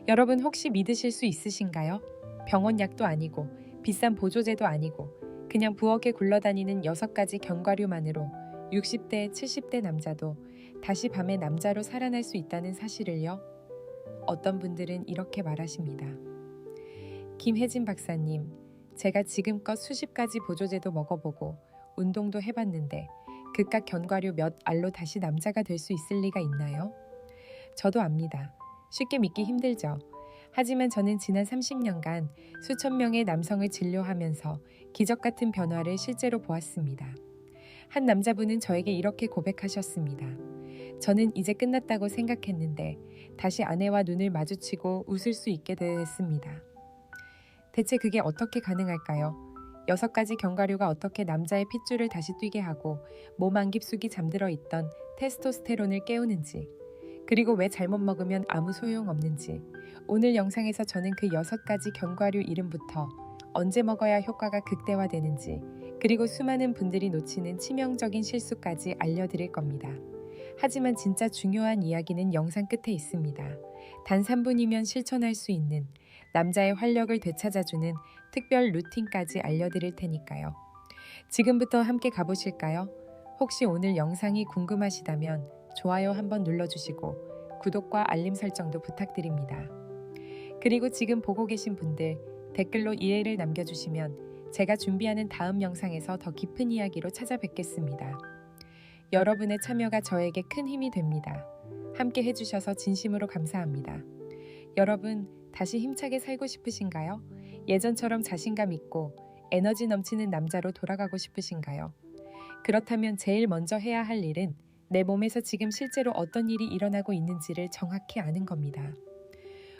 여러분 혹시 믿으실 수 있으신가요? 병원 약도 아니고 비싼 보조제도 아니고 그냥 부엌에 굴러다니는 6가지 견과류만으로 60대, 70대 남자도 다시 밤에 남자로 살아날 수 있다는 사실을요. 어떤 분들은 이렇게 말하십니다. 김혜진 박사님, 제가 지금껏 수십 가지 보조제도 먹어보고 운동도 해봤는데 그깟 견과류 몇 알로 다시 남자가 될 수 있을 리가 있나요? 저도 압니다. 쉽게 믿기 힘들죠. 하지만 저는 지난 30년간 수천 명의 남성을 진료하면서 기적 같은 변화를 실제로 보았습니다. 한 남자분은 저에게 이렇게 고백하셨습니다. 저는 이제 끝났다고 생각했는데 다시 아내와 눈을 마주치고 웃을 수 있게 됐습니다. 대체 그게 어떻게 가능할까요? 6가지 견과류가 어떻게 남자의 핏줄을 다시 뛰게 하고 몸 안 깊숙이 잠들어 있던 테스토스테론을 깨우는지, 그리고 왜 잘못 먹으면 아무 소용없는지, 오늘 영상에서 저는 그 6가지 견과류 이름부터 언제 먹어야 효과가 극대화되는지, 그리고 수많은 분들이 놓치는 치명적인 실수까지 알려드릴 겁니다. 하지만 진짜 중요한 이야기는 영상 끝에 있습니다. 단 3분이면 실천할 수 있는 남자의 활력을 되찾아주는 특별 루틴까지 알려드릴 테니까요. 지금부터 함께 가보실까요? 혹시 오늘 영상이 궁금하시다면 좋아요 한번 눌러주시고 구독과 알림 설정도 부탁드립니다. 그리고 지금 보고 계신 분들 댓글로 이해를 남겨주시면 제가 준비하는 다음 영상에서 더 깊은 이야기로 찾아뵙겠습니다. 여러분의 참여가 저에게 큰 힘이 됩니다. 함께 해주셔서 진심으로 감사합니다. 여러분, 다시 힘차게 살고 싶으신가요? 예전처럼 자신감 있고 에너지 넘치는 남자로 돌아가고 싶으신가요? 그렇다면 제일 먼저 해야 할 일은 내 몸에서 지금 실제로 어떤 일이 일어나고 있는지를 정확히 아는 겁니다.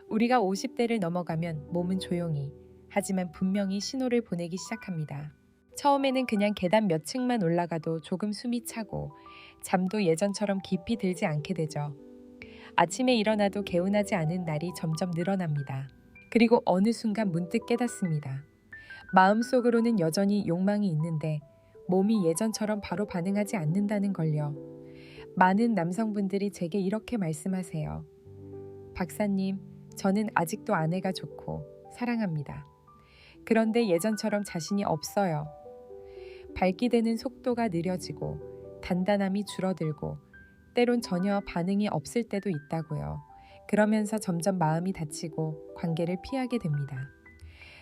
우리가 50대를 넘어가면 몸은 조용히, 하지만 분명히 신호를 보내기 시작합니다. 처음에는 그냥 계단 몇 층만 올라가도 조금 숨이 차고 잠도 예전처럼 깊이 들지 않게 되죠. 아침에 일어나도 개운하지 않은 날이 점점 늘어납니다. 그리고 어느 순간 문득 깨닫습니다. 마음속으로는 여전히 욕망이 있는데 몸이 예전처럼 바로 반응하지 않는다는 걸요. 많은 남성분들이 제게 이렇게 말씀하세요. 박사님, 저는 아직도 아내가 좋고 사랑합니다. 그런데 예전처럼 자신이 없어요. 발기되는 속도가 느려지고 단단함이 줄어들고 때론 전혀 반응이 없을 때도 있다고요. 그러면서 점점 마음이 다치고 관계를 피하게 됩니다.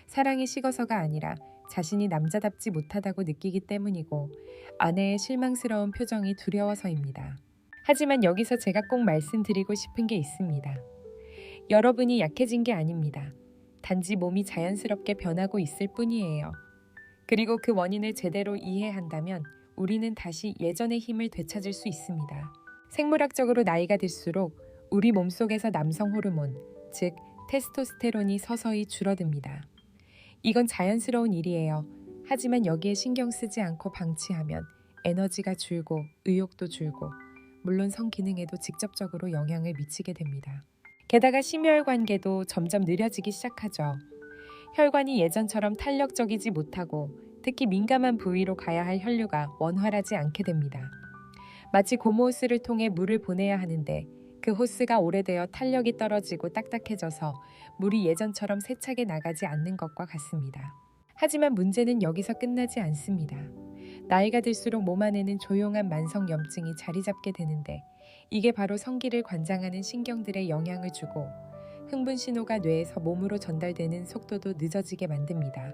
사랑이 식어서가 아니라 자신이 남자답지 못하다고 느끼기 때문이고 아내의 실망스러운 표정이 두려워서입니다. 하지만 여기서 제가 꼭 말씀드리고 싶은 게 있습니다. 여러분이 약해진 게 아닙니다. 단지 몸이 자연스럽게 변하고 있을 뿐이에요. 그리고 그 원인을 제대로 이해한다면 우리는 다시 예전의 힘을 되찾을 수 있습니다. 생물학적으로 나이가 들수록 우리 몸속에서 남성 호르몬, 즉 테스토스테론이 서서히 줄어듭니다. 이건 자연스러운 일이에요. 하지만 여기에 신경 쓰지 않고 방치하면 에너지가 줄고 의욕도 줄고 물론 성기능에도 직접적으로 영향을 미치게 됩니다. 게다가 심혈관계도 점점 느려지기 시작하죠. 혈관이 예전처럼 탄력적이지 못하고 특히 민감한 부위로 가야 할 혈류가 원활하지 않게 됩니다. 마치 고무 호스를 통해 물을 보내야 하는데 그 호스가 오래되어 탄력이 떨어지고 딱딱해져서 물이 예전처럼 세차게 나가지 않는 것과 같습니다. 하지만 문제는 여기서 끝나지 않습니다. 나이가 들수록 몸 안에는 조용한 만성 염증이 자리 잡게 되는데 이게 바로 성기를 관장하는 신경들에 영향을 주고 흥분 신호가 뇌에서 몸으로 전달되는 속도도 늦어지게 만듭니다.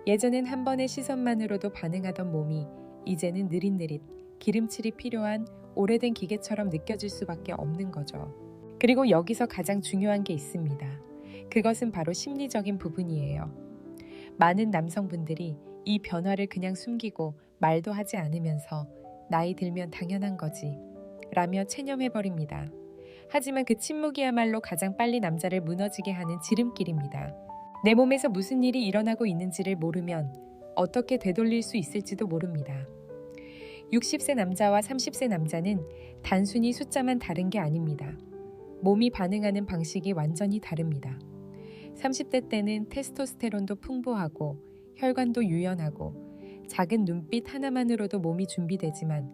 예전엔 한 번의 시선만으로도 반응하던 몸이 이제는 느릿느릿 기름칠이 필요한 오래된 기계처럼 느껴질 수밖에 없는 거죠. 그리고 여기서 가장 중요한 게 있습니다. 그것은 바로 심리적인 부분이에요. 많은 남성분들이 이 변화를 그냥 숨기고 말도 하지 않으면서 나이 들면 당연한 거지 라며 체념해버립니다. 하지만 그 침묵이야말로 가장 빨리 남자를 무너지게 하는 지름길입니다. 내 몸에서 무슨 일이 일어나고 있는지를 모르면 어떻게 되돌릴 수 있을지도 모릅니다. 60세 남자와 30세 남자는 단순히 숫자만 다른 게 아닙니다. 몸이 반응하는 방식이 완전히 다릅니다. 30대 때는 테스토스테론도 풍부하고 혈관도 유연하고 작은 눈빛 하나만으로도 몸이 준비되지만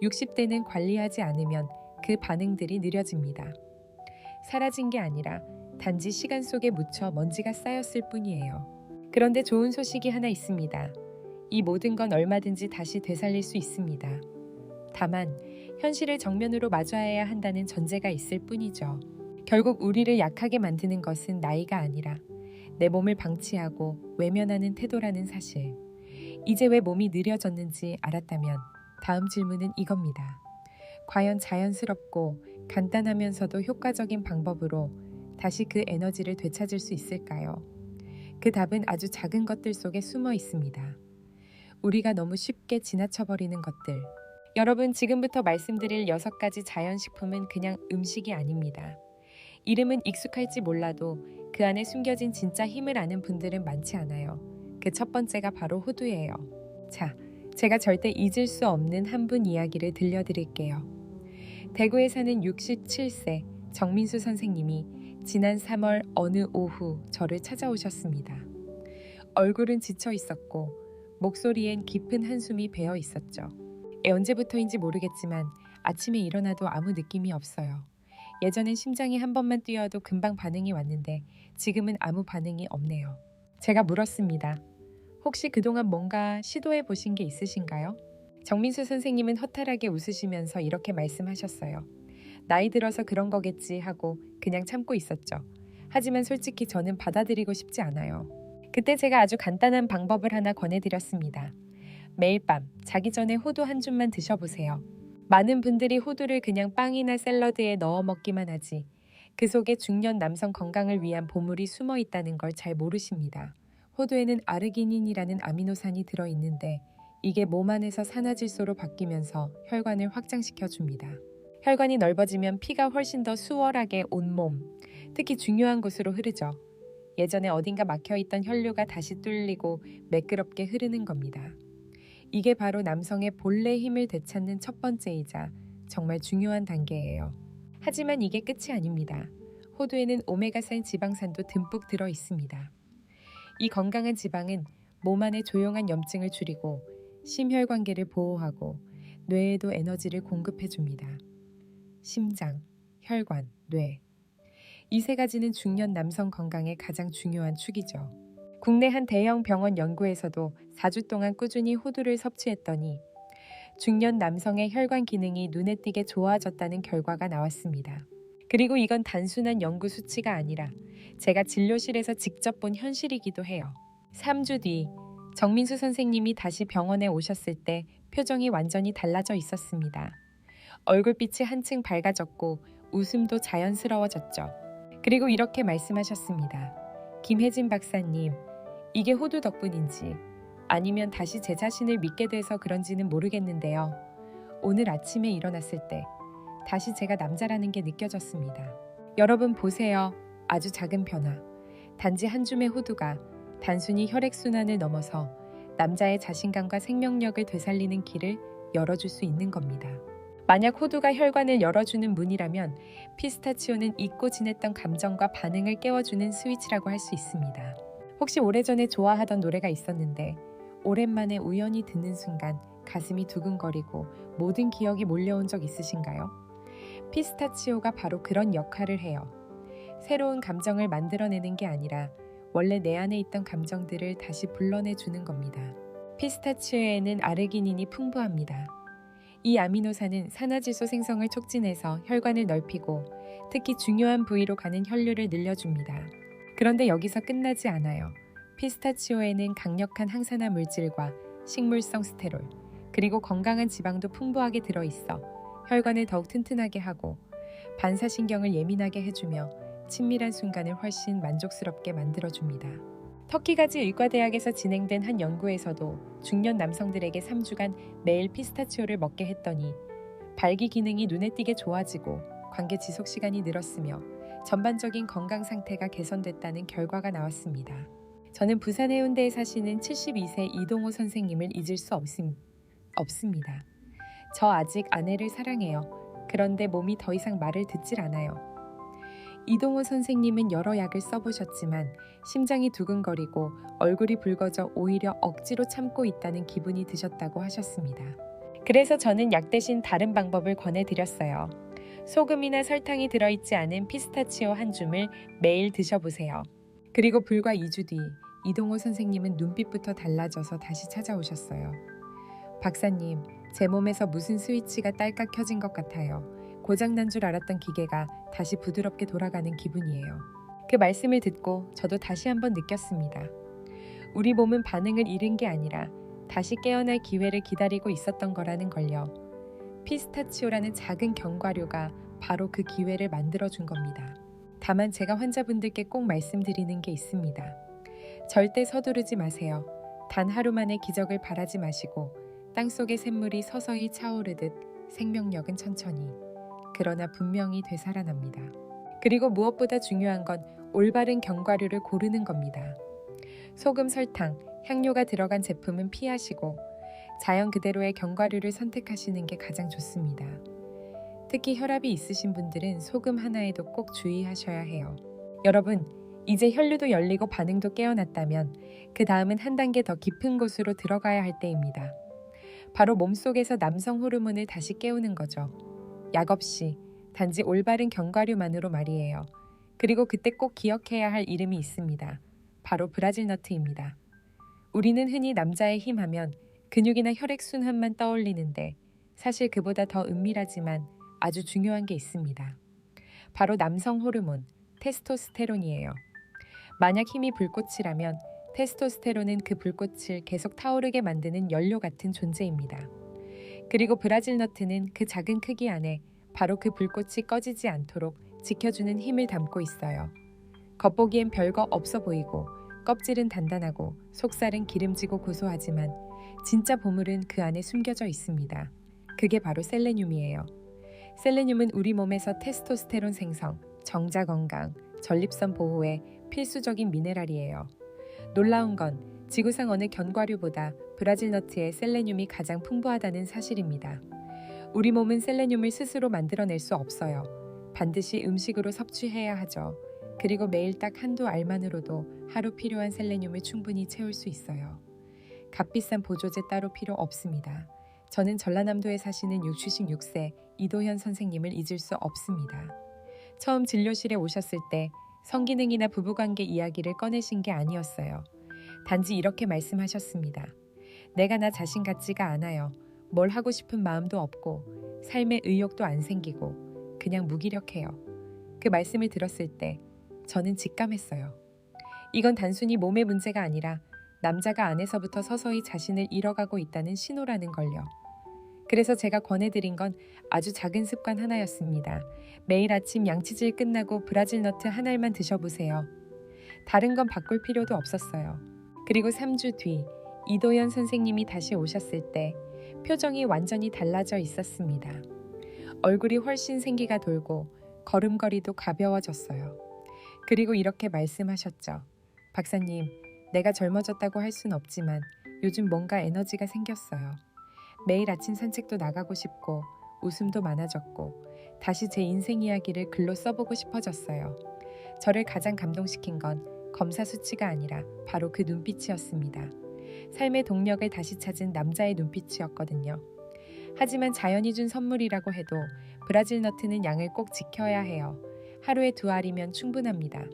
60대는 관리하지 않으면 그 반응들이 느려집니다. 사라진 게 아니라 단지 시간 속에 묻혀 먼지가 쌓였을 뿐이에요. 그런데 좋은 소식이 하나 있습니다. 이 모든 건 얼마든지 다시 되살릴 수 있습니다. 다만 현실을 정면으로 마주해야 한다는 전제가 있을 뿐이죠. 결국 우리를 약하게 만드는 것은 나이가 아니라 내 몸을 방치하고 외면하는 태도라는 사실. 이제 왜 몸이 느려졌는지 알았다면 다음 질문은 이겁니다. 과연 자연스럽고 간단하면서도 효과적인 방법으로 다시 그 에너지를 되찾을 수 있을까요? 그 답은 아주 작은 것들 속에 숨어 있습니다. 우리가 너무 쉽게 지나쳐버리는 것들. 여러분, 지금부터 말씀드릴 6가지 자연식품은 그냥 음식이 아닙니다. 이름은 익숙할지 몰라도 그 안에 숨겨진 진짜 힘을 아는 분들은 많지 않아요. 그 첫 번째가 바로 호두예요. 자, 제가 절대 잊을 수 없는 한 분 이야기를 들려드릴게요. 대구에 사는 67세 정민수 선생님이 지난 3월 어느 오후 저를 찾아오셨습니다. 얼굴은 지쳐 있었고 목소리엔 깊은 한숨이 배어 있었죠. 언제부터인지 모르겠지만 아침에 일어나도 아무 느낌이 없어요. 예전엔 심장이 한 번만 뛰어도 금방 반응이 왔는데 지금은 아무 반응이 없네요. 제가 물었습니다. 혹시 그동안 뭔가 시도해 보신 게 있으신가요? 정민수 선생님은 허탈하게 웃으시면서 이렇게 말씀하셨어요. 나이 들어서 그런 거겠지 하고 그냥 참고 있었죠. 하지만 솔직히 저는 받아들이고 싶지 않아요. 그때 제가 아주 간단한 방법을 하나 권해드렸습니다. 매일 밤 자기 전에 호두 한 줌만 드셔보세요. 많은 분들이 호두를 그냥 빵이나 샐러드에 넣어 먹기만 하지 그 속에 중년 남성 건강을 위한 보물이 숨어 있다는 걸 잘 모르십니다. 호두에는 아르기닌이라는 아미노산이 들어있는데 이게 몸 안에서 산화질소로 바뀌면서 혈관을 확장시켜줍니다. 혈관이 넓어지면 피가 훨씬 더 수월하게 온몸, 특히 중요한 곳으로 흐르죠. 예전에 어딘가 막혀있던 혈류가 다시 뚫리고 매끄럽게 흐르는 겁니다. 이게 바로 남성의 본래 힘을 되찾는 첫 번째이자 정말 중요한 단계예요. 하지만 이게 끝이 아닙니다. 호두에는 오메가3 지방산도 듬뿍 들어 있습니다. 이 건강한 지방은 몸 안의 조용한 염증을 줄이고 심혈관계를 보호하고 뇌에도 에너지를 공급해줍니다. 심장, 혈관, 뇌. 이 세 가지는 중년 남성 건강의 가장 중요한 축이죠. 국내 한 대형 병원 연구에서도 4주 동안 꾸준히 호두를 섭취했더니 중년 남성의 혈관 기능이 눈에 띄게 좋아졌다는 결과가 나왔습니다. 그리고 이건 단순한 연구 수치가 아니라 제가 진료실에서 직접 본 현실이기도 해요. 3주 뒤 정민수 선생님이 다시 병원에 오셨을 때 표정이 완전히 달라져 있었습니다. 얼굴빛이 한층 밝아졌고 웃음도 자연스러워졌죠. 그리고 이렇게 말씀하셨습니다. 김혜진 박사님, 이게 호두 덕분인지 아니면 다시 제 자신을 믿게 돼서 그런지는 모르겠는데요. 오늘 아침에 일어났을 때 다시 제가 남자라는 게 느껴졌습니다. 여러분 보세요. 아주 작은 변화. 단지 한 줌의 호두가 단순히 혈액순환을 넘어서 남자의 자신감과 생명력을 되살리는 길을 열어줄 수 있는 겁니다. 만약 호두가 혈관을 열어주는 문이라면 피스타치오는 잊고 지냈던 감정과 반응을 깨워주는 스위치라고 할 수 있습니다. 혹시 오래전에 좋아하던 노래가 있었는데 오랜만에 우연히 듣는 순간 가슴이 두근거리고 모든 기억이 몰려온 적 있으신가요? 피스타치오가 바로 그런 역할을 해요. 새로운 감정을 만들어내는 게 아니라 원래 내 안에 있던 감정들을 다시 불러내주는 겁니다. 피스타치오에는 아르기닌이 풍부합니다. 이 아미노산은 산화질소 생성을 촉진해서 혈관을 넓히고 특히 중요한 부위로 가는 혈류를 늘려줍니다. 그런데 여기서 끝나지 않아요. 피스타치오에는 강력한 항산화 물질과 식물성 스테롤, 그리고 건강한 지방도 풍부하게 들어있어 혈관을 더욱 튼튼하게 하고 반사신경을 예민하게 해주며 친밀한 순간을 훨씬 만족스럽게 만들어줍니다. 터키가지 의과대학에서 진행된 한 연구에서도 중년 남성들에게 3주간 매일 피스타치오를 먹게 했더니 발기 기능이 눈에 띄게 좋아지고 관계 지속 시간이 늘었으며 전반적인 건강 상태가 개선됐다는 결과가 나왔습니다. 저는 부산 해운대에 사시는 72세 이동호 선생님을 잊을 수 없습니다. 저 아직 아내를 사랑해요. 그런데 몸이 더 이상 말을 듣질 않아요. 이동호 선생님은 여러 약을 써보셨지만 심장이 두근거리고 얼굴이 붉어져 오히려 억지로 참고 있다는 기분이 드셨다고 하셨습니다. 그래서 저는 약 대신 다른 방법을 권해드렸어요. 소금이나 설탕이 들어있지 않은 피스타치오 한 줌을 매일 드셔보세요. 그리고 불과 2주 뒤 이동호 선생님은 눈빛부터 달라져서 다시 찾아오셨어요. 박사님, 제 몸에서 무슨 스위치가 딸깍 켜진 것 같아요. 고장난 줄 알았던 기계가 다시 부드럽게 돌아가는 기분이에요. 그 말씀을 듣고 저도 다시 한번 느꼈습니다. 우리 몸은 반응을 잃은 게 아니라 다시 깨어날 기회를 기다리고 있었던 거라는 걸요. 피스타치오라는 작은 견과류가 바로 그 기회를 만들어준 겁니다. 다만 제가 환자분들께 꼭 말씀드리는 게 있습니다. 절대 서두르지 마세요. 단 하루 만에 기적을 바라지 마시고 땅속의 샘물이 서서히 차오르듯 생명력은 천천히, 그러나 분명히 되살아납니다. 그리고 무엇보다 중요한 건 올바른 견과류를 고르는 겁니다. 소금, 설탕, 향료가 들어간 제품은 피하시고 자연 그대로의 견과류를 선택하시는 게 가장 좋습니다. 특히 혈압이 있으신 분들은 소금 하나에도 꼭 주의하셔야 해요. 여러분, 이제 혈류도 열리고 반응도 깨어났다면 그 다음은 한 단계 더 깊은 곳으로 들어가야 할 때입니다. 바로 몸속에서 남성 호르몬을 다시 깨우는 거죠. 약 없이 단지 올바른 견과류만으로 말이에요. 그리고 그때 꼭 기억해야 할 이름이 있습니다. 바로 브라질 너트입니다. 우리는 흔히 남자의 힘 하면 근육이나 혈액순환만 떠올리는데 사실 그보다 더 은밀하지만 아주 중요한 게 있습니다. 바로 남성 호르몬, 테스토스테론이에요. 만약 힘이 불꽃이라면 테스토스테론은 그 불꽃을 계속 타오르게 만드는 연료 같은 존재입니다. 그리고 브라질 너트는 그 작은 크기 안에 바로 그 불꽃이 꺼지지 않도록 지켜주는 힘을 담고 있어요. 겉보기엔 별거 없어 보이고 껍질은 단단하고 속살은 기름지고 고소하지만 진짜 보물은 그 안에 숨겨져 있습니다. 그게 바로 셀레늄이에요. 셀레늄은 우리 몸에서 테스토스테론 생성, 정자 건강, 전립선 보호에 필수적인 미네랄이에요. 놀라운 건 지구상 어느 견과류보다 브라질 너트의 셀레늄이 가장 풍부하다는 사실입니다. 우리 몸은 셀레늄을 스스로 만들어낼 수 없어요. 반드시 음식으로 섭취해야 하죠. 그리고 매일 딱 한두 알만으로도 하루 필요한 셀레늄을 충분히 채울 수 있어요. 값비싼 보조제 따로 필요 없습니다. 저는 전라남도에 사시는 66세 이도현 선생님을 잊을 수 없습니다. 처음 진료실에 오셨을 때 성기능이나 부부관계 이야기를 꺼내신 게 아니었어요. 단지 이렇게 말씀하셨습니다. 내가 나 자신 같지가 않아요. 뭘 하고 싶은 마음도 없고 삶의 의욕도 안 생기고 그냥 무기력해요. 그 말씀을 들었을 때 저는 직감했어요. 이건 단순히 몸의 문제가 아니라 남자가 안에서부터 서서히 자신을 잃어가고 있다는 신호라는 걸요. 그래서 제가 권해드린 건 아주 작은 습관 하나였습니다. 매일 아침 양치질 끝나고 브라질 너트 한 알만 드셔보세요. 다른 건 바꿀 필요도 없었어요. 그리고 3주 뒤 이도현 선생님이 다시 오셨을 때 표정이 완전히 달라져 있었습니다. 얼굴이 훨씬 생기가 돌고 걸음걸이도 가벼워졌어요. 그리고 이렇게 말씀하셨죠. 박사님, 내가 젊어졌다고 할 순 없지만 요즘 뭔가 에너지가 생겼어요. 매일 아침 산책도 나가고 싶고 웃음도 많아졌고 다시 제 인생 이야기를 글로 써보고 싶어졌어요. 저를 가장 감동시킨 건 검사 수치가 아니라 바로 그 눈빛이었습니다. 삶의 동력을 다시 찾은 남자의 눈빛이었거든요. 하지만 자연이 준 선물이라고 해도 브라질 너트는 양을 꼭 지켜야 해요. 하루에 2알이면 충분합니다.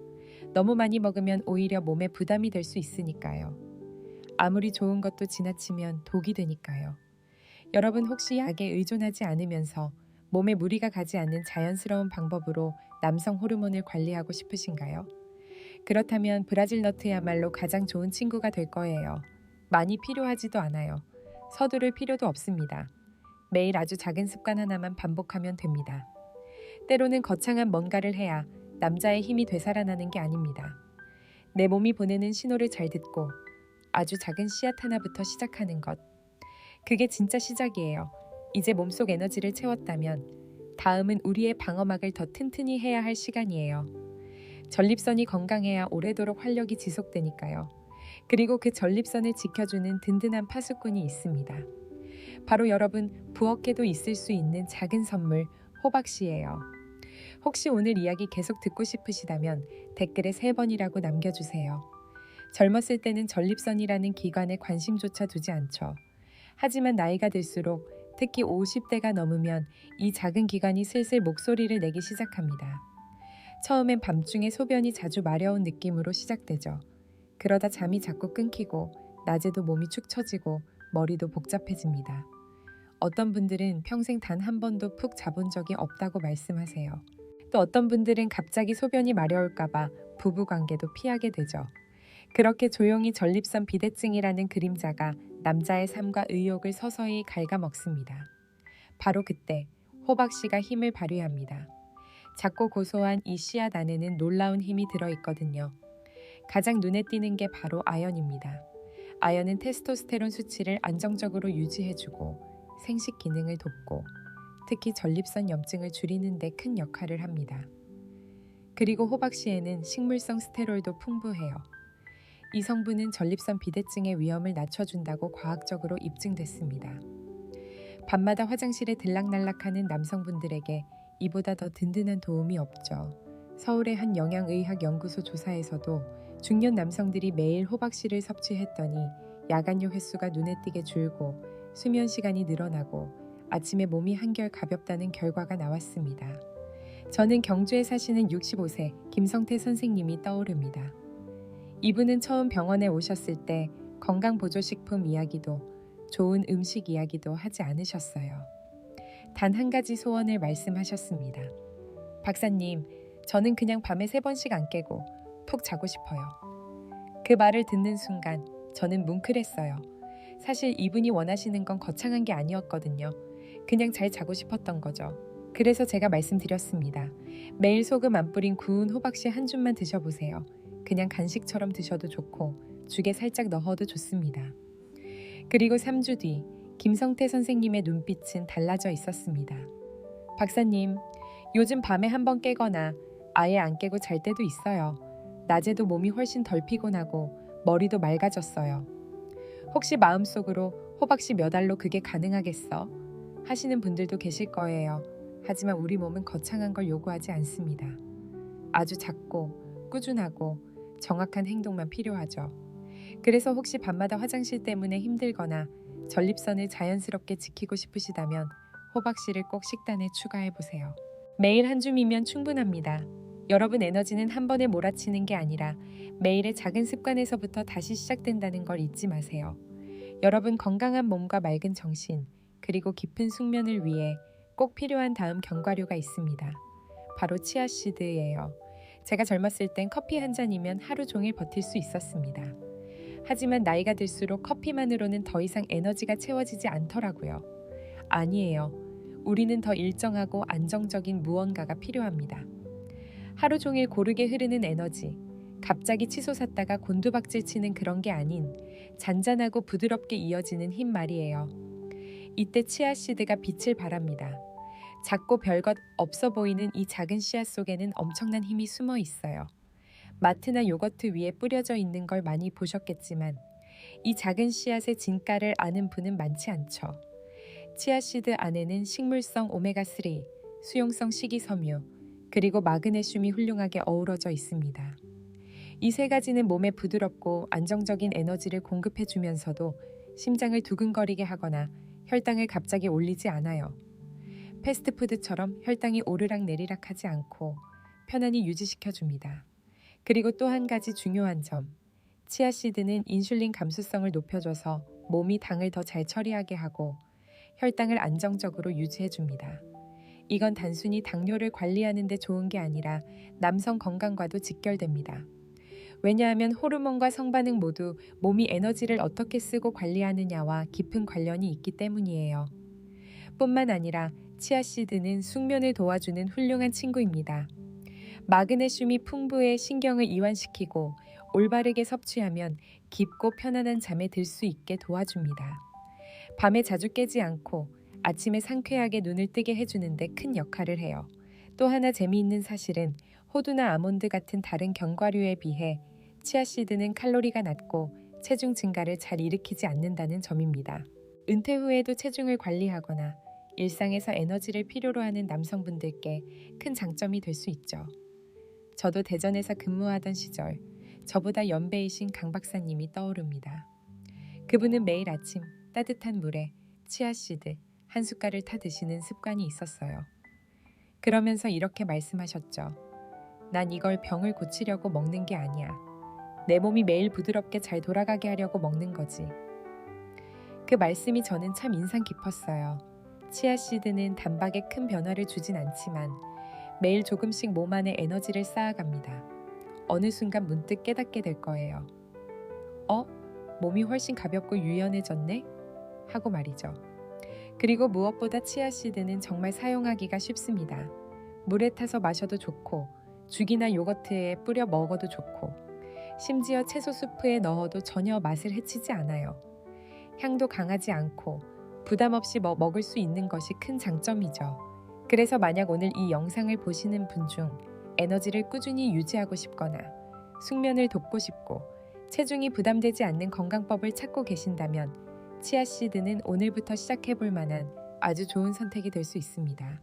너무 많이 먹으면 오히려 몸에 부담이 될 수 있으니까요. 아무리 좋은 것도 지나치면 독이 되니까요. 여러분 혹시 약에 의존하지 않으면서 몸에 무리가 가지 않는 자연스러운 방법으로 남성 호르몬을 관리하고 싶으신가요? 그렇다면 브라질 너트야말로 가장 좋은 친구가 될 거예요. 많이 필요하지도 않아요. 서두를 필요도 없습니다. 매일 아주 작은 습관 하나만 반복하면 됩니다. 때로는 거창한 뭔가를 해야 남자의 힘이 되살아나는 게 아닙니다. 내 몸이 보내는 신호를 잘 듣고 아주 작은 씨앗 하나부터 시작하는 것. 그게 진짜 시작이에요. 이제 몸속 에너지를 채웠다면 다음은 우리의 방어막을 더 튼튼히 해야 할 시간이에요. 전립선이 건강해야 오래도록 활력이 지속되니까요. 그리고 그 전립선을 지켜주는 든든한 파수꾼이 있습니다. 바로 여러분 부엌에도 있을 수 있는 작은 선물 호박씨예요. 혹시 오늘 이야기 계속 듣고 싶으시다면 댓글에 3번이라고 남겨주세요. 젊었을 때는 전립선이라는 기관에 관심조차 두지 않죠. 하지만 나이가 들수록 특히 50대가 넘으면 이 작은 기관이 슬슬 목소리를 내기 시작합니다. 처음엔 밤중에 소변이 자주 마려운 느낌으로 시작되죠. 그러다 잠이 자꾸 끊기고 낮에도 몸이 축 처지고 머리도 복잡해집니다. 어떤 분들은 평생 단 한 번도 푹 자본 적이 없다고 말씀하세요. 또 어떤 분들은 갑자기 소변이 마려울까봐 부부관계도 피하게 되죠. 그렇게 조용히 전립선 비대증이라는 그림자가 남자의 삶과 의욕을 서서히 갉아먹습니다. 바로 그때 호박씨가 힘을 발휘합니다. 작고 고소한 이 씨앗 안에는 놀라운 힘이 들어있거든요. 가장 눈에 띄는 게 바로 아연입니다. 아연은 테스토스테론 수치를 안정적으로 유지해주고 생식 기능을 돕고 특히 전립선 염증을 줄이는 데 큰 역할을 합니다. 그리고 호박씨에는 식물성 스테롤도 풍부해요. 이 성분은 전립선 비대증의 위험을 낮춰준다고 과학적으로 입증됐습니다. 밤마다 화장실에 들락날락하는 남성분들에게 이보다 더 든든한 도움이 없죠. 서울의 한 영양의학 연구소 조사에서도 중년 남성들이 매일 호박씨를 섭취했더니 야간요 횟수가 눈에 띄게 줄고 수면 시간이 늘어나고 아침에 몸이 한결 가볍다는 결과가 나왔습니다. 저는 경주에 사시는 65세 김성태 선생님이 떠오릅니다. 이분은 처음 병원에 오셨을 때 건강보조식품 이야기도 좋은 음식 이야기도 하지 않으셨어요. 단 한 가지 소원을 말씀하셨습니다. 박사님, 저는 그냥 밤에 3번씩 안 깨고 푹 자고 싶어요. 그 말을 듣는 순간 저는 뭉클했어요. 사실 이분이 원하시는 건 거창한 게 아니었거든요. 그냥 잘 자고 싶었던 거죠. 그래서 제가 말씀드렸습니다. 매일 소금 안 뿌린 구운 호박씨 한 줌만 드셔보세요. 그냥 간식처럼 드셔도 좋고 죽에 살짝 넣어도 좋습니다. 그리고 3주 뒤 김성태 선생님의 눈빛은 달라져 있었습니다. 박사님, 요즘 밤에 한 번 깨거나 아예 안 깨고 잘 때도 있어요. 낮에도 몸이 훨씬 덜 피곤하고 머리도 맑아졌어요. 혹시 마음속으로 호박씨 몇 알로 그게 가능하겠어? 하시는 분들도 계실 거예요. 하지만 우리 몸은 거창한 걸 요구하지 않습니다. 아주 작고 꾸준하고 정확한 행동만 필요하죠. 그래서 혹시 밤마다 화장실 때문에 힘들거나 전립선을 자연스럽게 지키고 싶으시다면 호박씨를 꼭 식단에 추가해보세요. 매일 한 줌이면 충분합니다. 여러분 에너지는 한 번에 몰아치는 게 아니라 매일의 작은 습관에서부터 다시 시작된다는 걸 잊지 마세요. 여러분 건강한 몸과 맑은 정신, 그리고 깊은 숙면을 위해 꼭 필요한 다음 견과류가 있습니다. 바로 치아씨드예요. 제가 젊었을 땐 커피 한 잔이면 하루 종일 버틸 수 있었습니다. 하지만 나이가 들수록 커피만으로는 더 이상 에너지가 채워지지 않더라고요. 아니에요. 우리는 더 일정하고 안정적인 무언가가 필요합니다. 하루 종일 고르게 흐르는 에너지, 갑자기 치솟았다가 곤두박질 치는 그런 게 아닌 잔잔하고 부드럽게 이어지는 힘 말이에요. 이때 치아씨드가 빛을 발합니다. 작고 별것 없어 보이는 이 작은 씨앗 속에는 엄청난 힘이 숨어 있어요. 마트나 요거트 위에 뿌려져 있는 걸 많이 보셨겠지만 이 작은 씨앗의 진가를 아는 분은 많지 않죠. 치아씨드 안에는 식물성 오메가3, 수용성 식이섬유, 그리고 마그네슘이 훌륭하게 어우러져 있습니다. 이 세 가지는 몸에 부드럽고 안정적인 에너지를 공급해주면서도 심장을 두근거리게 하거나 혈당을 갑자기 올리지 않아요. 패스트푸드처럼 혈당이 오르락내리락 하지 않고 편안히 유지시켜줍니다. 그리고 또 한 가지 중요한 점, 치아씨드는 인슐린 감수성을 높여줘서 몸이 당을 더 잘 처리하게 하고 혈당을 안정적으로 유지해줍니다. 이건 단순히 당뇨를 관리하는 데 좋은 게 아니라 남성 건강과도 직결됩니다. 왜냐하면 호르몬과 성반응 모두 몸이 에너지를 어떻게 쓰고 관리하느냐와 깊은 관련이 있기 때문이에요. 뿐만 아니라 치아씨드는 숙면을 도와주는 훌륭한 친구입니다. 마그네슘이 풍부해 신경을 이완시키고 올바르게 섭취하면 깊고 편안한 잠에 들 수 있게 도와줍니다. 밤에 자주 깨지 않고 아침에 상쾌하게 눈을 뜨게 해주는 데 큰 역할을 해요. 또 하나 재미있는 사실은 호두나 아몬드 같은 다른 견과류에 비해 치아씨드는 칼로리가 낮고 체중 증가를 잘 일으키지 않는다는 점입니다. 은퇴 후에도 체중을 관리하거나 일상에서 에너지를 필요로 하는 남성분들께 큰 장점이 될 수 있죠. 저도 대전에서 근무하던 시절 저보다 연배이신 강 박사님이 떠오릅니다. 그분은 매일 아침 따뜻한 물에 치아씨드 한 숟갈을 타 드시는 습관이 있었어요. 그러면서 이렇게 말씀하셨죠. 난 이걸 병을 고치려고 먹는 게 아니야. 내 몸이 매일 부드럽게 잘 돌아가게 하려고 먹는 거지. 그 말씀이 저는 참 인상 깊었어요. 치아씨드는 단박에 큰 변화를 주진 않지만 매일 조금씩 몸 안에 에너지를 쌓아갑니다. 어느 순간 문득 깨닫게 될 거예요. 몸이 훨씬 가볍고 유연해졌네? 하고 말이죠. 그리고 무엇보다 치아씨드는 정말 사용하기가 쉽습니다. 물에 타서 마셔도 좋고 죽이나 요거트에 뿌려 먹어도 좋고 심지어 채소 수프에 넣어도 전혀 맛을 해치지 않아요. 향도 강하지 않고 부담 없이 먹을 수 있는 것이 큰 장점이죠. 그래서 만약 오늘 이 영상을 보시는 분 중 에너지를 꾸준히 유지하고 싶거나 숙면을 돕고 싶고 체중이 부담되지 않는 건강법을 찾고 계신다면 치아씨드는 오늘부터 시작해볼 만한 아주 좋은 선택이 될 수 있습니다.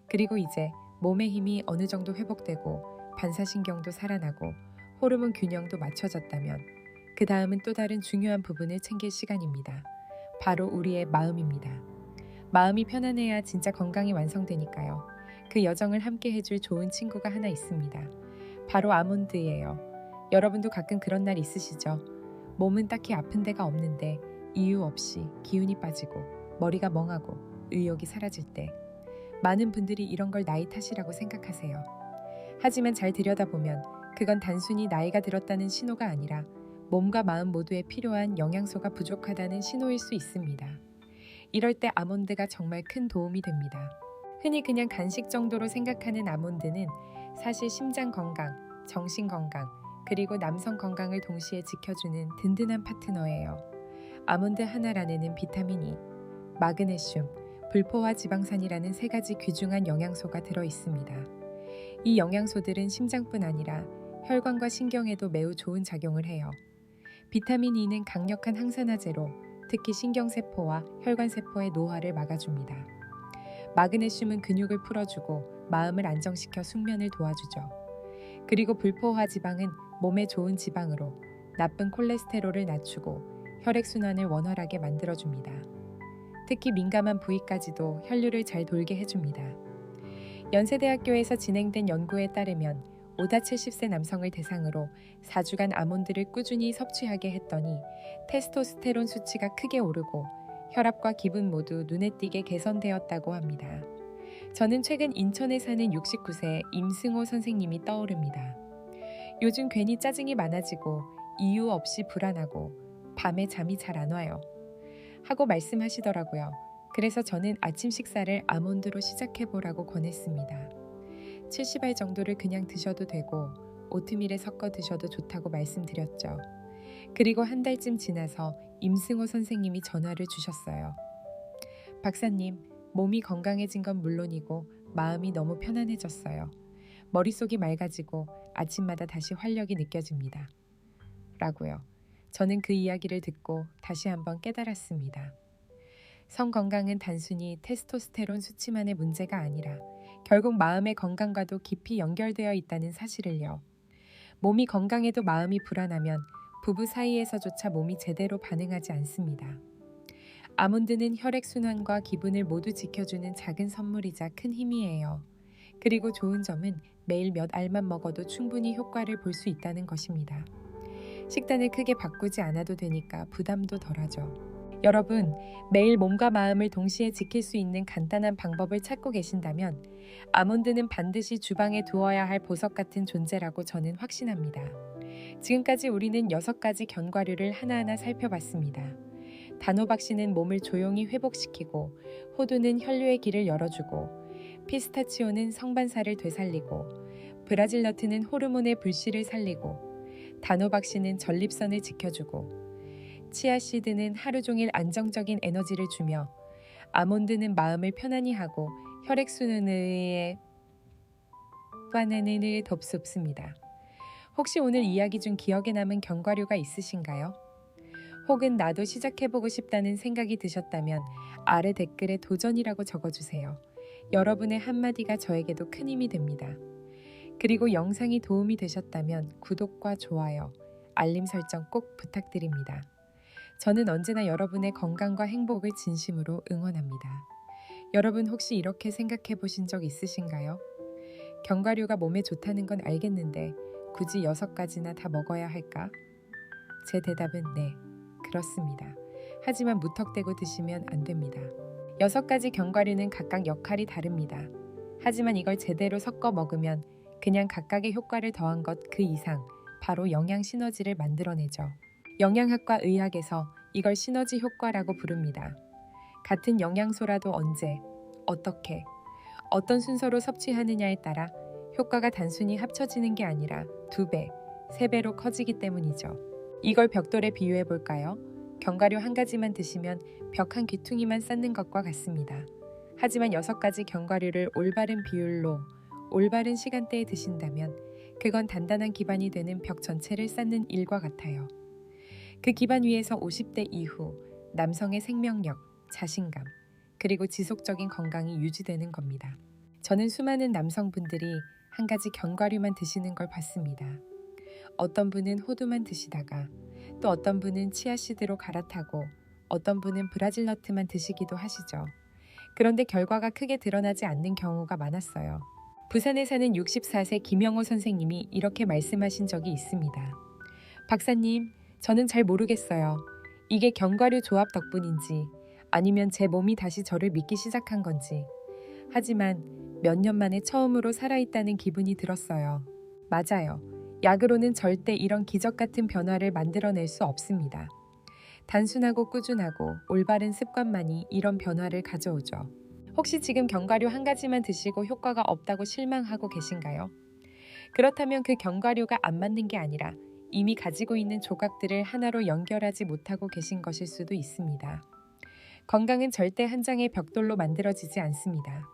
그리고 이제 몸의 힘이 어느 정도 회복되고 반사신경도 살아나고 호르몬 균형도 맞춰졌다면 그 다음은 또 다른 중요한 부분을 챙길 시간입니다. 바로 우리의 마음입니다. 마음이 편안해야 진짜 건강이 완성되니까요. 그 여정을 함께 해줄 좋은 친구가 하나 있습니다. 바로 아몬드예요. 여러분도 가끔 그런 날 있으시죠? 몸은 딱히 아픈 데가 없는데 이유 없이 기운이 빠지고 머리가 멍하고 의욕이 사라질 때 많은 분들이 이런 걸 나이 탓이라고 생각하세요. 하지만 잘 들여다보면 그건 단순히 나이가 들었다는 신호가 아니라 몸과 마음 모두에 필요한 영양소가 부족하다는 신호일 수 있습니다. 이럴 때 아몬드가 정말 큰 도움이 됩니다. 흔히 그냥 간식 정도로 생각하는 아몬드는 사실 심장 건강, 정신 건강, 그리고 남성 건강을 동시에 지켜주는 든든한 파트너예요. 아몬드 하나란에는 비타민 E, 마그네슘, 불포화 지방산이라는 세 가지 귀중한 영양소가 들어 있습니다. 이 영양소들은 심장뿐 아니라 혈관과 신경에도 매우 좋은 작용을 해요. 비타민 E는 강력한 항산화제로 특히 신경세포와 혈관세포의 노화를 막아줍니다. 마그네슘은 근육을 풀어주고 마음을 안정시켜 숙면을 도와주죠. 그리고 불포화 지방은 몸에 좋은 지방으로 나쁜 콜레스테롤을 낮추고 혈액순환을 원활하게 만들어줍니다. 특히 민감한 부위까지도 혈류를 잘 돌게 해줍니다. 연세대학교에서 진행된 연구에 따르면 5-70세 남성을 대상으로 4주간 아몬드를 꾸준히 섭취하게 했더니 테스토스테론 수치가 크게 오르고 혈압과 기분 모두 눈에 띄게 개선되었다고 합니다. 저는 최근 인천에 사는 69세 임승호 선생님이 떠오릅니다. 요즘 괜히 짜증이 많아지고 이유 없이 불안하고 밤에 잠이 잘 안 와요. 하고 말씀하시더라고요. 그래서 저는 아침 식사를 아몬드로 시작해보라고 권했습니다. 70알 정도를 그냥 드셔도 되고 오트밀에 섞어 드셔도 좋다고 말씀드렸죠. 그리고 한 달쯤 지나서 임승호 선생님이 전화를 주셨어요. 박사님, 몸이 건강해진 건 물론이고 마음이 너무 편안해졌어요. 머릿속이 맑아지고 아침마다 다시 활력이 느껴집니다. 라고요. 저는 그 이야기를 듣고 다시 한번 깨달았습니다. 성 건강은 단순히 테스토스테론 수치만의 문제가 아니라 결국 마음의 건강과도 깊이 연결되어 있다는 사실을요. 몸이 건강해도 마음이 불안하면 부부 사이에서조차 몸이 제대로 반응하지 않습니다. 아몬드는 혈액순환과 기분을 모두 지켜주는 작은 선물이자 큰 힘이에요. 그리고 좋은 점은 매일 몇 알만 먹어도 충분히 효과를 볼 수 있다는 것입니다. 식단을 크게 바꾸지 않아도 되니까 부담도 덜하죠. 여러분, 매일 몸과 마음을 동시에 지킬 수 있는 간단한 방법을 찾고 계신다면 아몬드는 반드시 주방에 두어야 할 보석 같은 존재라고 저는 확신합니다. 지금까지 우리는 6가지 견과류를 하나하나 살펴봤습니다. 단호박씨는 몸을 조용히 회복시키고 호두는 혈류의 길을 열어주고 피스타치오는 성반사를 되살리고 브라질 너트는 호르몬의 불씨를 살리고 단호박씨는 전립선을 지켜주고 치아씨드는 하루 종일 안정적인 에너지를 주며 아몬드는 마음을 편안히 하고 혈액순환을 돕습니다. 혹시 오늘 이야기 중 기억에 남은 견과류가 있으신가요? 혹은 나도 시작해보고 싶다는 생각이 드셨다면 아래 댓글에 도전이라고 적어주세요. 여러분의 한마디가 저에게도 큰 힘이 됩니다. 그리고 영상이 도움이 되셨다면 구독과 좋아요, 알림 설정 꼭 부탁드립니다. 저는 언제나 여러분의 건강과 행복을 진심으로 응원합니다. 여러분 혹시 이렇게 생각해 보신 적 있으신가요? 견과류가 몸에 좋다는 건 알겠는데 굳이 6가지나 다 먹어야 할까? 제 대답은 네, 그렇습니다. 하지만 무턱대고 드시면 안 됩니다. 6가지 견과류는 각각 역할이 다릅니다. 하지만 이걸 제대로 섞어 먹으면 그냥 각각의 효과를 더한 것 그 이상 바로 영양 시너지를 만들어내죠. 영양학과 의학에서 이걸 시너지 효과라고 부릅니다. 같은 영양소라도 언제, 어떻게, 어떤 순서로 섭취하느냐에 따라 효과가 단순히 합쳐지는 게 아니라 2배, 3배로 커지기 때문이죠. 이걸 벽돌에 비유해 볼까요? 견과류 한 가지만 드시면 벽 한 귀퉁이만 쌓는 것과 같습니다. 하지만 6가지 견과류를 올바른 비율로 올바른 시간대에 드신다면 그건 단단한 기반이 되는 벽 전체를 쌓는 일과 같아요. 그 기반 위에서 50대 이후 남성의 생명력, 자신감, 그리고 지속적인 건강이 유지되는 겁니다. 저는 수많은 남성분들이 한 가지 견과류만 드시는 걸 봤습니다. 어떤 분은 호두만 드시다가 또 어떤 분은 치아씨드로 갈아타고 어떤 분은 브라질 너트만 드시기도 하시죠. 그런데 결과가 크게 드러나지 않는 경우가 많았어요. 부산에 사는 64세 김영호 선생님이 이렇게 말씀하신 적이 있습니다. 박사님, 저는 잘 모르겠어요. 이게 견과류 조합 덕분인지 아니면 제 몸이 다시 저를 믿기 시작한 건지. 하지만 몇 년 만에 처음으로 살아있다는 기분이 들었어요. 맞아요. 약으로는 절대 이런 기적 같은 변화를 만들어낼 수 없습니다. 단순하고 꾸준하고 올바른 습관만이 이런 변화를 가져오죠. 혹시 지금 견과류 한 가지만 드시고 효과가 없다고 실망하고 계신가요? 그렇다면 그 견과류가 안 맞는 게 아니라 이미 가지고 있는 조각들을 하나로 연결하지 못하고 계신 것일 수도 있습니다. 건강은 절대 한 장의 벽돌로 만들어지지 않습니다.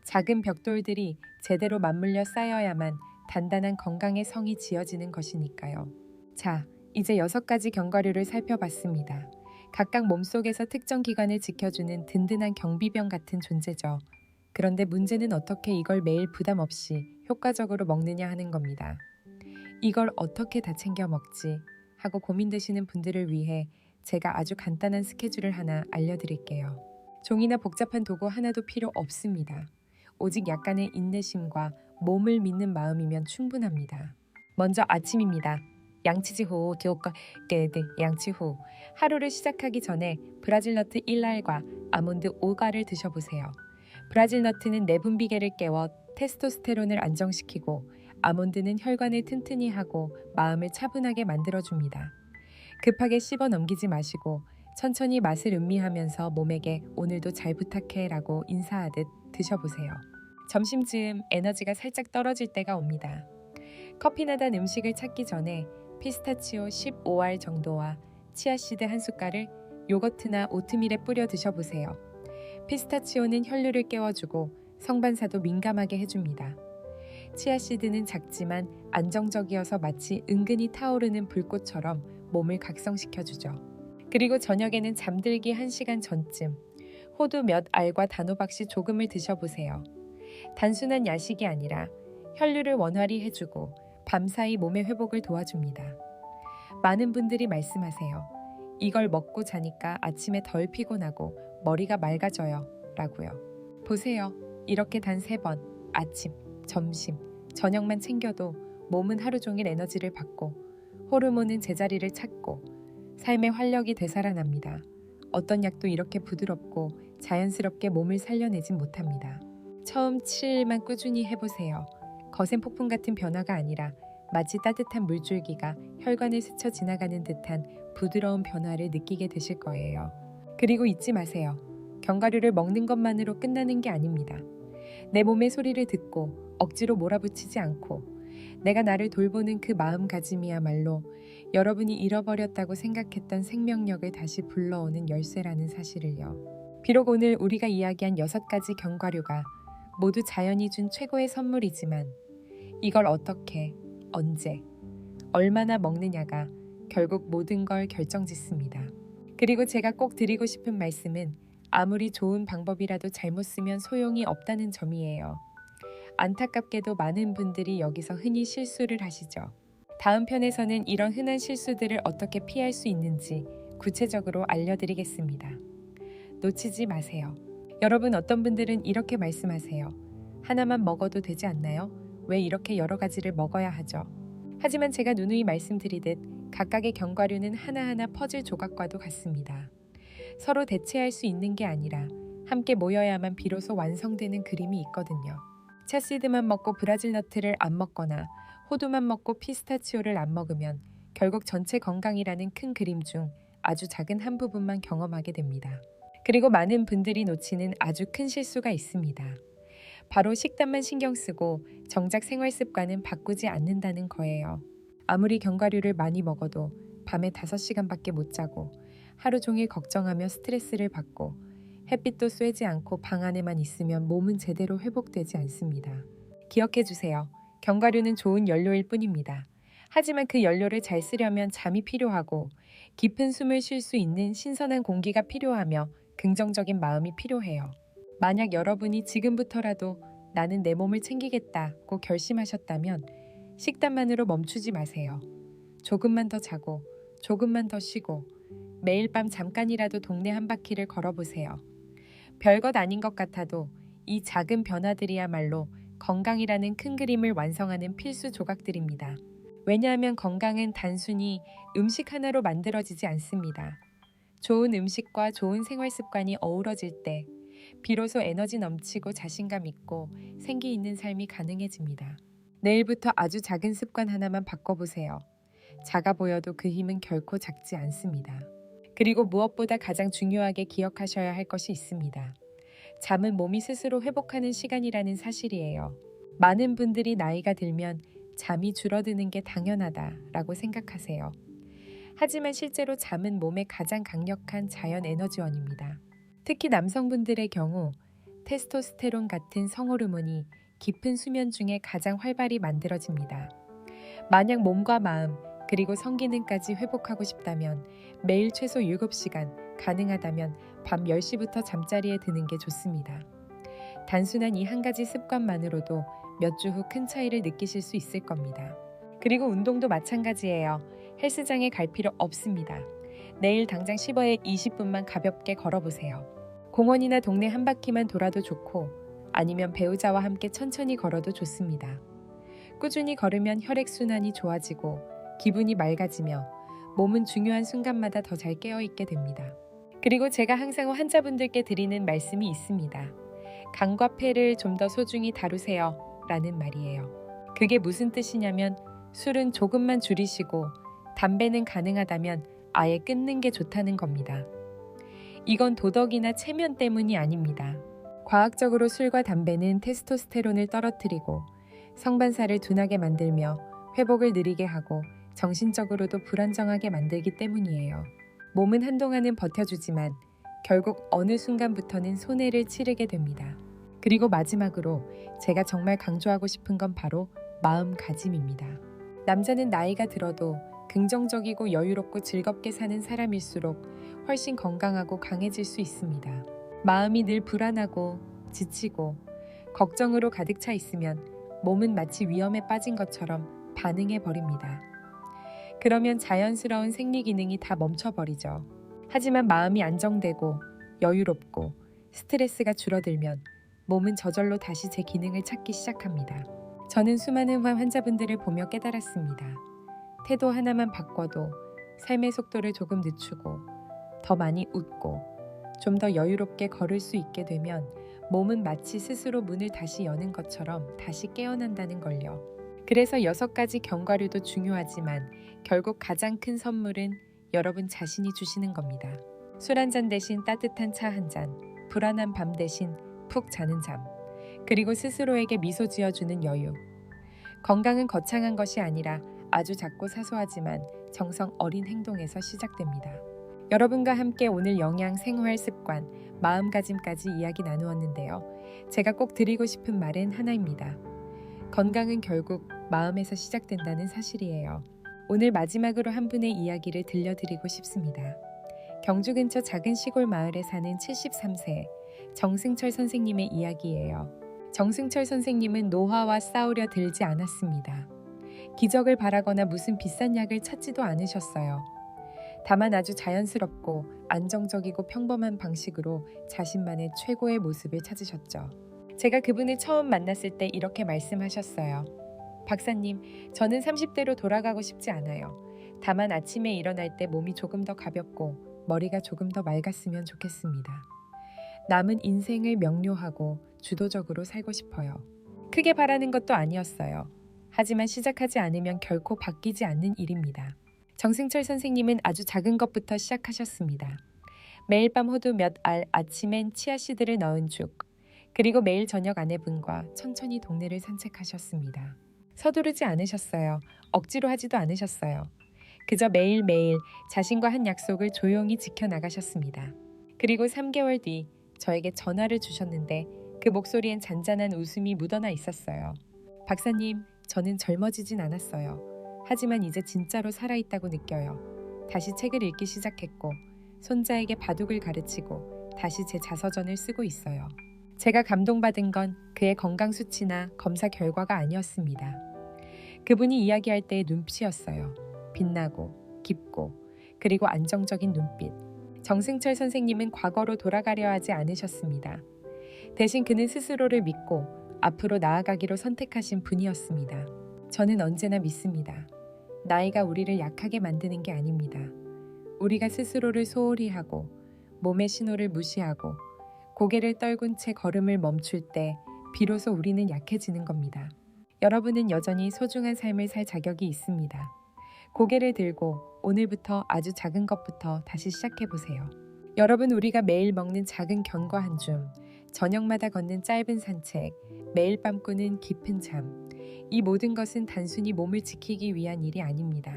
작은 벽돌들이 제대로 맞물려 쌓여야만 단단한 건강의 성이 지어지는 것이니까요. 자, 이제 6가지 견과류를 살펴봤습니다. 각각 몸속에서 특정 기관을 지켜주는 든든한 경비병 같은 존재죠. 그런데 문제는 어떻게 이걸 매일 부담 없이 효과적으로 먹느냐 하는 겁니다. 이걸 어떻게 다 챙겨 먹지? 하고 고민되시는 분들을 위해 제가 아주 간단한 스케줄을 하나 알려드릴게요. 종이나 복잡한 도구 하나도 필요 없습니다. 오직 약간의 인내심과 몸을 믿는 마음이면 충분합니다. 먼저 아침입니다. 양치지 후 양치 후 하루를 시작하기 전에 브라질 너트 1알과 아몬드 5가를 드셔보세요. 브라질 너트는 내분비계를 깨워 테스토스테론을 안정시키고 아몬드는 혈관을 튼튼히 하고 마음을 차분하게 만들어줍니다. 급하게 씹어 넘기지 마시고 천천히 맛을 음미하면서 몸에게 오늘도 잘 부탁해 라고 인사하듯 드셔보세요. 점심쯤 에너지가 살짝 떨어질 때가 옵니다. 커피나 단 음식을 찾기 전에 피스타치오 15알 정도와 치아씨드 한 숟갈을 요거트나 오트밀에 뿌려 드셔보세요. 피스타치오는 혈류를 깨워주고 성반사도 민감하게 해줍니다. 치아씨드는 작지만 안정적이어서 마치 은근히 타오르는 불꽃처럼 몸을 각성시켜주죠. 그리고 저녁에는 잠들기 1시간 전쯤 호두 몇 알과 단호박씨 조금을 드셔보세요. 단순한 야식이 아니라 혈류를 원활히 해주고 밤사이 몸의 회복을 도와줍니다. 많은 분들이 말씀하세요. 이걸 먹고 자니까 아침에 덜 피곤하고 머리가 맑아져요 라고요. 보세요. 이렇게 단 3번 아침, 점심, 저녁만 챙겨도 몸은 하루 종일 에너지를 받고 호르몬은 제자리를 찾고 삶의 활력이 되살아납니다. 어떤 약도 이렇게 부드럽고 자연스럽게 몸을 살려내진 못합니다. 처음 7일만 꾸준히 해보세요. 거센 폭풍 같은 변화가 아니라 마치 따뜻한 물줄기가 혈관을 스쳐 지나가는 듯한 부드러운 변화를 느끼게 되실 거예요. 그리고 잊지 마세요. 견과류를 먹는 것만으로 끝나는 게 아닙니다. 내 몸의 소리를 듣고 억지로 몰아붙이지 않고 내가 나를 돌보는 그 마음가짐이야말로 여러분이 잃어버렸다고 생각했던 생명력을 다시 불러오는 열쇠라는 사실을요. 비록 오늘 우리가 이야기한 6가지 견과류가 모두 자연이 준 최고의 선물이지만 이걸 어떻게, 언제, 얼마나 먹느냐가 결국 모든 걸 결정짓습니다. 그리고 제가 꼭 드리고 싶은 말씀은 아무리 좋은 방법이라도 잘못 쓰면 소용이 없다는 점이에요. 안타깝게도 많은 분들이 여기서 흔히 실수를 하시죠. 다음 편에서는 이런 흔한 실수들을 어떻게 피할 수 있는지 구체적으로 알려드리겠습니다. 놓치지 마세요. 여러분, 어떤 분들은 이렇게 말씀하세요. 하나만 먹어도 되지 않나요? 왜 이렇게 여러 가지를 먹어야 하죠? 하지만 제가 누누이 말씀드리듯 각각의 견과류는 하나하나 퍼즐 조각과도 같습니다. 서로 대체할 수 있는 게 아니라 함께 모여야만 비로소 완성되는 그림이 있거든요. 차시드만 먹고 브라질 너트를 안 먹거나 호두만 먹고 피스타치오를 안 먹으면 결국 전체 건강이라는 큰 그림 중 아주 작은 한 부분만 경험하게 됩니다. 그리고 많은 분들이 놓치는 아주 큰 실수가 있습니다. 바로 식단만 신경 쓰고 정작 생활 습관은 바꾸지 않는다는 거예요. 아무리 견과류를 많이 먹어도 밤에 5시간밖에 못 자고 하루 종일 걱정하며 스트레스를 받고 햇빛도 쐬지 않고 방 안에만 있으면 몸은 제대로 회복되지 않습니다. 기억해 주세요. 견과류는 좋은 연료일 뿐입니다. 하지만 그 연료를 잘 쓰려면 잠이 필요하고 깊은 숨을 쉴 수 있는 신선한 공기가 필요하며 긍정적인 마음이 필요해요. 만약 여러분이 지금부터라도 나는 내 몸을 챙기겠다고 결심하셨다면 식단만으로 멈추지 마세요. 조금만 더 자고 조금만 더 쉬고 매일 밤 잠깐이라도 동네 한 바퀴를 걸어보세요. 별것 아닌 것 같아도 이 작은 변화들이야말로 건강이라는 큰 그림을 완성하는 필수 조각들입니다. 왜냐하면 건강은 단순히 음식 하나로 만들어지지 않습니다. 좋은 음식과 좋은 생활 습관이 어우러질 때 비로소 에너지 넘치고 자신감 있고 생기 있는 삶이 가능해집니다. 내일부터 아주 작은 습관 하나만 바꿔보세요. 작아 보여도 그 힘은 결코 작지 않습니다. 그리고 무엇보다 가장 중요하게 기억하셔야 할 것이 있습니다. 잠은 몸이 스스로 회복하는 시간이라는 사실이에요. 많은 분들이 나이가 들면 잠이 줄어드는 게 당연하다라고 생각하세요. 하지만 실제로 잠은 몸의 가장 강력한 자연 에너지원입니다. 특히 남성분들의 경우 테스토스테론 같은 성호르몬이 깊은 수면 중에 가장 활발히 만들어집니다. 만약 몸과 마음 그리고 성기능까지 회복하고 싶다면 매일 최소 7시간, 가능하다면 밤 10시부터 잠자리에 드는 게 좋습니다. 단순한 이 한 가지 습관만으로도 몇 주 후 큰 차이를 느끼실 수 있을 겁니다. 그리고 운동도 마찬가지예요. 헬스장에 갈 필요 없습니다. 내일 당장 10어에 20분만 가볍게 걸어보세요. 공원이나 동네 한 바퀴만 돌아도 좋고 아니면 배우자와 함께 천천히 걸어도 좋습니다. 꾸준히 걸으면 혈액순환이 좋아지고 기분이 맑아지며 몸은 중요한 순간마다 더 잘 깨어있게 됩니다. 그리고 제가 항상 환자분들께 드리는 말씀이 있습니다. 간과 폐를 좀 더 소중히 다루세요 라는 말이에요. 그게 무슨 뜻이냐면 술은 조금만 줄이시고 담배는 가능하다면 아예 끊는 게 좋다는 겁니다. 이건 도덕이나 체면 때문이 아닙니다. 과학적으로 술과 담배는 테스토스테론을 떨어뜨리고 성반사를 둔하게 만들며 회복을 느리게 하고 정신적으로도 불안정하게 만들기 때문이에요. 몸은 한동안은 버텨주지만 결국 어느 순간부터는 손해를 치르게 됩니다. 그리고 마지막으로 제가 정말 강조하고 싶은 건 바로 마음가짐입니다. 남자는 나이가 들어도 긍정적이고 여유롭고 즐겁게 사는 사람일수록 훨씬 건강하고 강해질 수 있습니다. 마음이 늘 불안하고 지치고 걱정으로 가득 차 있으면 몸은 마치 위험에 빠진 것처럼 반응해버립니다. 그러면 자연스러운 생리 기능이 다 멈춰버리죠. 하지만 마음이 안정되고 여유롭고 스트레스가 줄어들면 몸은 저절로 다시 제 기능을 찾기 시작합니다. 저는 수많은 환자분들을 보며 깨달았습니다. 태도 하나만 바꿔도 삶의 속도를 조금 늦추고 더 많이 웃고 좀 더 여유롭게 걸을 수 있게 되면 몸은 마치 스스로 문을 다시 여는 것처럼 다시 깨어난다는 걸요. 그래서 6가지 견과류도 중요하지만 결국 가장 큰 선물은 여러분 자신이 주시는 겁니다. 술 한 잔 대신 따뜻한 차 한 잔, 불안한 밤 대신 푹 자는 잠, 그리고 스스로에게 미소 지어주는 여유. 건강은 거창한 것이 아니라 아주 작고 사소하지만 정성 어린 행동에서 시작됩니다. 여러분과 함께 오늘 영양, 생활 습관, 마음가짐까지 이야기 나누었는데요. 제가 꼭 드리고 싶은 말은 하나입니다. 건강은 결국 마음에서 시작된다는 사실이에요. 오늘 마지막으로 한 분의 이야기를 들려드리고 싶습니다. 경주 근처 작은 시골 마을에 사는 73세 정승철 선생님의 이야기예요. 정승철 선생님은 노화와 싸우려 들지 않았습니다. 기적을 바라거나 무슨 비싼 약을 찾지도 않으셨어요. 다만 아주 자연스럽고 안정적이고 평범한 방식으로 자신만의 최고의 모습을 찾으셨죠. 제가 그분을 처음 만났을 때 이렇게 말씀하셨어요. 박사님, 저는 30대로 돌아가고 싶지 않아요. 다만 아침에 일어날 때 몸이 조금 더 가볍고 머리가 조금 더 맑았으면 좋겠습니다. 남은 인생을 명료하고 주도적으로 살고 싶어요. 크게 바라는 것도 아니었어요. 하지만 시작하지 않으면 결코 바뀌지 않는 일입니다. 정승철 선생님은 아주 작은 것부터 시작하셨습니다. 매일 밤 호두 몇 알, 아침엔 치아씨드를 넣은 죽, 그리고 매일 저녁 아내분과 천천히 동네를 산책하셨습니다. 서두르지 않으셨어요. 억지로 하지도 않으셨어요. 그저 매일매일 자신과 한 약속을 조용히 지켜나가셨습니다. 그리고 3개월 뒤 저에게 전화를 주셨는데 그 목소리엔 잔잔한 웃음이 묻어나 있었어요. 박사님, 저는 젊어지진 않았어요. 하지만 이제 진짜로 살아있다고 느껴요. 다시 책을 읽기 시작했고 손자에게 바둑을 가르치고 다시 제 자서전을 쓰고 있어요. 제가 감동받은 건 그의 건강 수치나 검사 결과가 아니었습니다. 그분이 이야기할 때의 눈빛이었어요. 빛나고 깊고 그리고 안정적인 눈빛. 정승철 선생님은 과거로 돌아가려 하지 않으셨습니다. 대신 그는 스스로를 믿고 앞으로 나아가기로 선택하신 분이었습니다. 저는 언제나 믿습니다. 나이가 우리를 약하게 만드는 게 아닙니다. 우리가 스스로를 소홀히 하고 몸의 신호를 무시하고 고개를 떨군 채 걸음을 멈출 때 비로소 우리는 약해지는 겁니다. 여러분은 여전히 소중한 삶을 살 자격이 있습니다. 고개를 들고 오늘부터 아주 작은 것부터 다시 시작해보세요. 여러분, 우리가 매일 먹는 작은 견과 한 줌, 저녁마다 걷는 짧은 산책, 매일 밤 꾸는 깊은 잠, 이 모든 것은 단순히 몸을 지키기 위한 일이 아닙니다.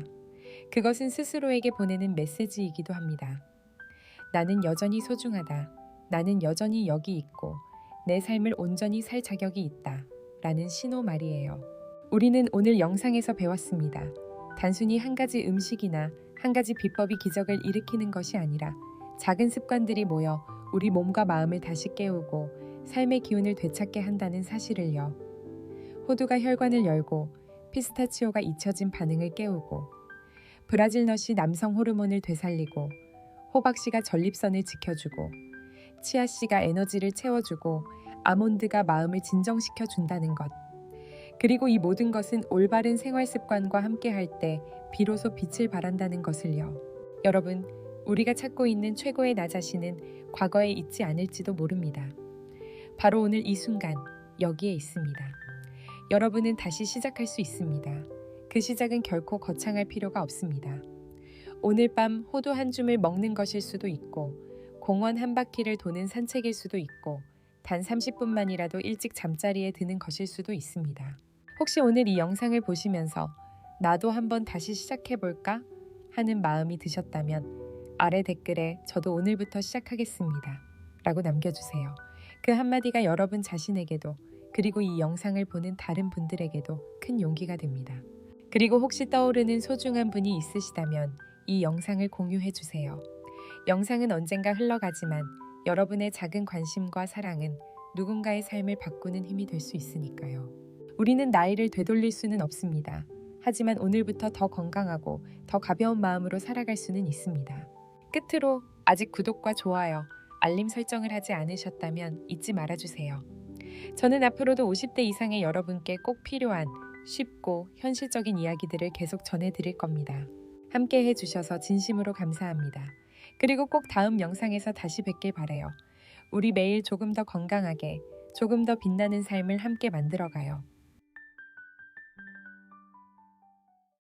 그것은 스스로에게 보내는 메시지이기도 합니다. 나는 여전히 소중하다. 나는 여전히 여기 있고 내 삶을 온전히 살 자격이 있다. 라는 신호 말이에요. 우리는 오늘 영상에서 배웠습니다. 단순히 한 가지 음식이나 한 가지 비법이 기적을 일으키는 것이 아니라 작은 습관들이 모여 우리 몸과 마음을 다시 깨우고 삶의 기운을 되찾게 한다는 사실을요. 호두가 혈관을 열고 피스타치오가 잊혀진 반응을 깨우고 브라질넛이 남성 호르몬을 되살리고 호박씨가 전립선을 지켜주고 치아씨가 에너지를 채워주고 아몬드가 마음을 진정시켜 준다는 것. 그리고 이 모든 것은 올바른 생활 습관과 함께 할 때 비로소 빛을 발한다는 것을요. 여러분, 우리가 찾고 있는 최고의 나 자신은 과거에 있지 않을지도 모릅니다. 바로 오늘 이 순간 여기에 있습니다. 여러분은 다시 시작할 수 있습니다. 그 시작은 결코 거창할 필요가 없습니다. 오늘 밤 호두 한 줌을 먹는 것일 수도 있고 공원 한 바퀴를 도는 산책일 수도 있고 단 30분만이라도 일찍 잠자리에 드는 것일 수도 있습니다. 혹시 오늘 이 영상을 보시면서 나도 한번 다시 시작해볼까 하는 마음이 드셨다면 아래 댓글에 저도 오늘부터 시작하겠습니다 라고 남겨주세요. 그 한마디가 여러분 자신에게도 그리고 이 영상을 보는 다른 분들에게도 큰 용기가 됩니다. 그리고 혹시 떠오르는 소중한 분이 있으시다면 이 영상을 공유해주세요. 영상은 언젠가 흘러가지만 여러분의 작은 관심과 사랑은 누군가의 삶을 바꾸는 힘이 될 수 있으니까요. 우리는 나이를 되돌릴 수는 없습니다. 하지만 오늘부터 더 건강하고 더 가벼운 마음으로 살아갈 수는 있습니다. 끝으로 아직 구독과 좋아요, 알림 설정을 하지 않으셨다면 잊지 말아주세요. 저는 앞으로도 50대 이상의 여러분께 꼭 필요한 쉽고 현실적인 이야기들을 계속 전해드릴 겁니다. 함께 해주셔서 진심으로 감사합니다. 그리고 꼭 다음 영상에서 다시 뵙길 바라요. 우리 매일 조금 더 건강하게, 조금 더 빛나는 삶을 함께 만들어가요.